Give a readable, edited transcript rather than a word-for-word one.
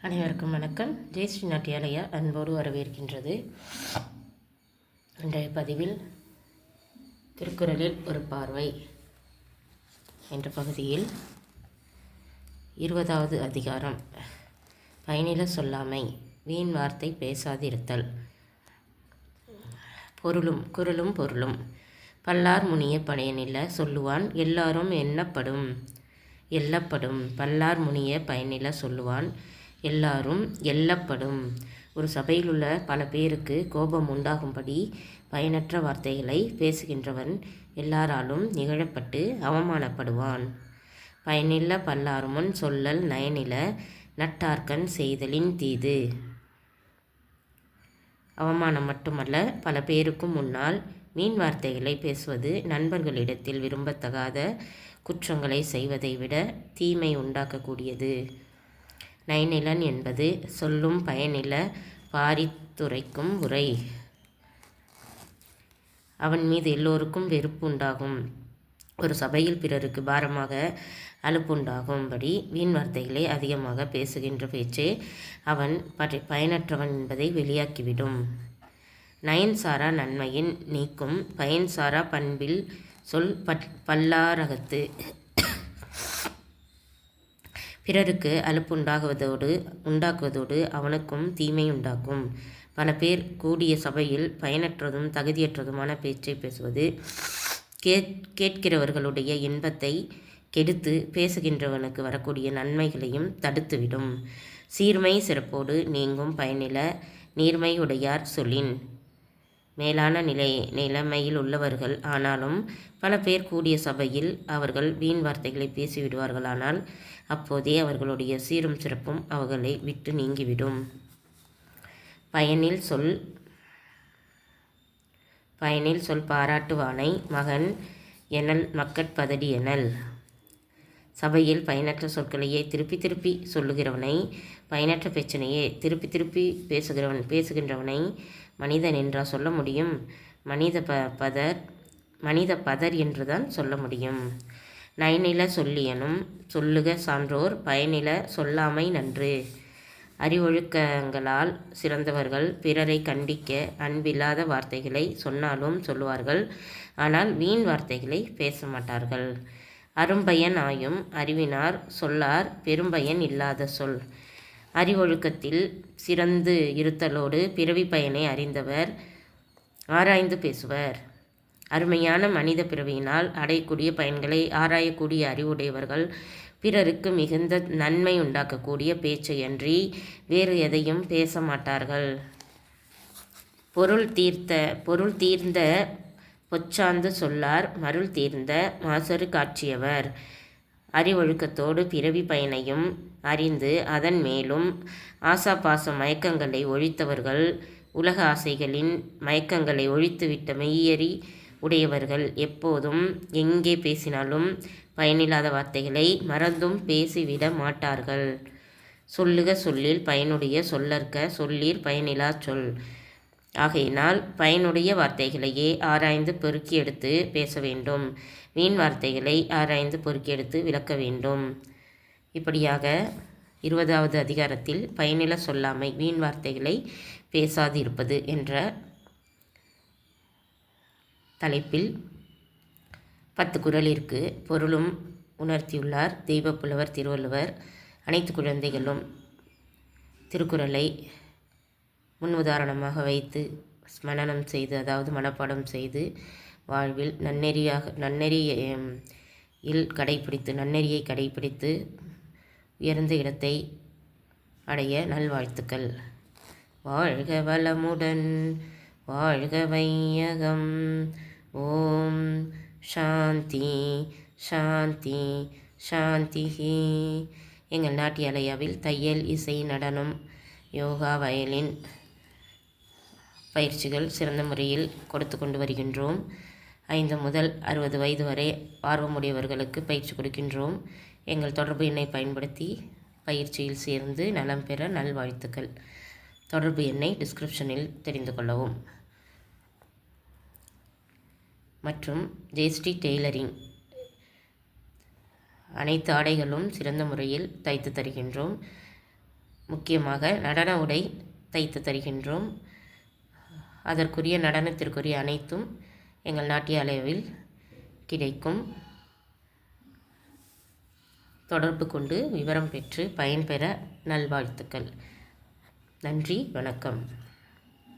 அனைவருக்கும் வணக்கம். ஜெயஸ்ரீ நாட்டியாலயா அன்போடு வரவேற்கின்றது. இன்றைய பதிவில் திருக்குறளில் ஒரு பார்வை என்ற பகுதியில் 20வது அதிகாரம் பயனில சொல்லாமை, வீண் வார்த்தை பேசாதிருத்தல். பொருளும் பல்லார் முனிய பயனில சொல்லுவான் எல்லாரும் எல்லப்படும் பல்லார் முனிய பயனில சொல்லுவான் எல்லாரும் எல்லப்படும். ஒரு சபையில் உள்ள பல பேருக்கு கோபம் உண்டாகும்படி பயனற்ற வார்த்தைகளை பேசுகின்றவன் எல்லாராலும் நிகழப்பட்டு அவமானப்படுவான். பயனில்ல பல்லார்முன் சொல்லல் நயனில நட்டார்கண் செய்தலின் தீது. அவமானம் மட்டுமல்ல, பல பேருக்கும் முன்னால் மீன் வார்த்தைகளை பேசுவது நண்பர்களிடத்தில் விரும்பத்தகாத குற்றங்களை செய்வதை விட தீமை உண்டாக்கக்கூடியது. நயனிலன் என்பது சொல்லும் பயனில பாரித்துரைக்கும் உரை. அவன் மீது எல்லோருக்கும் வெறுப்பு உண்டாகும். ஒரு சபையில் பிறருக்கு பாரமாக அலுப்புண்டாகும்படி வீண் வார்த்தைகளை அதிகமாக பேசுகின்ற பேச்சே அவன் பயனற்றவன் என்பதை வெளியாக்கிவிடும். நயன்சாரா நன்மையின் நீக்கும் பயன்சாரா பண்பில் சொல் பல்லாரகத்து. பிறருக்கு உண்டாக்குவதோடு அவனுக்கும் தீமை உண்டாக்கும். பல பேர் கூடிய சபையில் பயனற்றதும் தகுதியற்றதுமான பேச்சை பேசுவது கேட்கிறவர்களுடைய இன்பத்தை கெடுத்து பேசுகின்றவனுக்கு வரக்கூடிய நன்மைகளையும் தடுத்துவிடும். சீர்மை சிறப்போடு நீங்கும் பயனில நீர்மை உடையார் சொல்லின். மேலான நிலைமையில் உள்ளவர்கள் ஆனாலும் பல பேர் கூடிய சபையில் அவர்கள் வீண் வார்த்தைகளை பேசிவிடுவார்களானால் அப்போதே அவர்களுடைய சீரும் சிறப்பும் அவர்களை விட்டு நீங்கிவிடும். பயனில் சொல் பாராட்டுவானை மகன் எனல் மக்கட்பதடி எனல். சபையில் பயனற்ற சொற்களையே திருப்பி சொல்லுகிறவனை, பயனற்ற பிரச்சனையே திருப்பி பேசுகின்றவனை மனிதன் என்றா சொல்ல முடியும்? மனித பதர் என்றுதான் சொல்ல முடியும். நயனில சொல்லியனும் சொல்லுக சான்றோர் பயனில சொல்லாமை நன்று. அறிவொழுக்கங்களால் சிறந்தவர்கள் பிறரை கண்டிக்க அன்பில்லாத வார்த்தைகளை சொன்னாலும் சொல்லுவார்கள். ஆனால் வீண் வார்த்தைகளை பேச மாட்டார்கள். அரும்பயன் ஆயும் அறிவினார் சொல்லார் பெரும்பயன் இல்லாத சொல். அறிவொழுக்கத்தில் சிறந்து இருத்தலோடு பிறவி பயனை அறிந்தவர் ஆராய்ந்து பேசுவர். அருமையான மனித பிறவியினால் அடையக்கூடிய பயன்களை ஆராயக்கூடிய அறிவுடையவர்கள் பிறருக்கு மிகுந்த நன்மை உண்டாக்கக்கூடிய பேச்சையன்றி வேறு எதையும் பேச மாட்டார்கள். பொருள் தீர்ந்த பொச்சாந்து சொல்லார் மருள் தீர்ந்த மாசறு காட்சியவர். அறிவொழுக்கத்தோடு பிறவி பயனையும் அறிந்து அதன் மேலும் ஆசாபாச மயக்கங்களை ஒழித்தவர்கள், உலக ஆசைகளின் மயக்கங்களை ஒழித்துவிட்ட மெய்யறி உடையவர்கள் எப்போதும் எங்கே பேசினாலும் பயனில்லாத வார்த்தைகளை மறந்தும் பேசிவிட மாட்டார்கள். சொல்லுக சொல்லில் பயனுடைய சொல்லற்க சொல்லீர் பயனிலா சொல். ஆகையினால் பயனுடைய வார்த்தைகளையே ஆராய்ந்து பொறுக்கி எடுத்து பேச வேண்டும். வீண் வார்த்தைகளை ஆராய்ந்து பொறுக்கி எடுத்து விளக்க வேண்டும். இப்படியாக 20வது அதிகாரத்தில் பயனில சொல்லாமை, வீண் வார்த்தைகளை பேசாதிருப்பது என்ற தலைப்பில் 10 குறளிற்கு பொருளும் உணர்த்தியுள்ளார் தெய்வப்புலவர் திருவள்ளுவர். அனைத்து குழந்தைகளும் திருக்குறளை முன் உதாரணமாக வைத்து மனனம் செய்து, அதாவது மனப்பாடம் செய்து வாழ்வில் நன்னெறியை கடைபிடித்து உயர்ந்த இடத்தை அடைய நல்வாழ்த்துக்கள். வாழ்க வளமுடன், வாழ்க வையகம். ஓம் சாந்தி சாந்தி சாந்தி. எங்கள் நாட்டியாலயாவில் தையல், இசை, நடனம், யோகா, வயலின் பயிற்சிகள் சிறந்த முறையில் கொடுத்து கொண்டு வருகின்றோம். 5 முதல் 60 வயது வரை ஆர்வமுடையவர்களுக்கு பயிற்சி கொடுக்கின்றோம். எங்கள் தொடர்பு எண்ணை பயன்படுத்தி பயிற்சியில் சேர்ந்து நலம் பெற நல்வாழ்த்துக்கள். தொடர்பு எண்ணை டிஸ்கிரிப்ஷனில் தெரிந்து கொள்ளவும். மற்றும் ஜெயஸ்ரீ டெய்லரிங் அனைத்து ஆடைகளும் சிறந்த முறையில் தைத்து தருகின்றோம். முக்கியமாக நடன உடை தைத்து தருகின்றோம். அதற்குரிய நடனத்திற்குரிய அனைத்தும் எங்கள் நாட்டியாலயாவில் கிடைக்கும். தொடர்பு கொண்டு விவரம் பெற்று பயன்பெற நல்வாழ்த்துக்கள். நன்றி, வணக்கம்.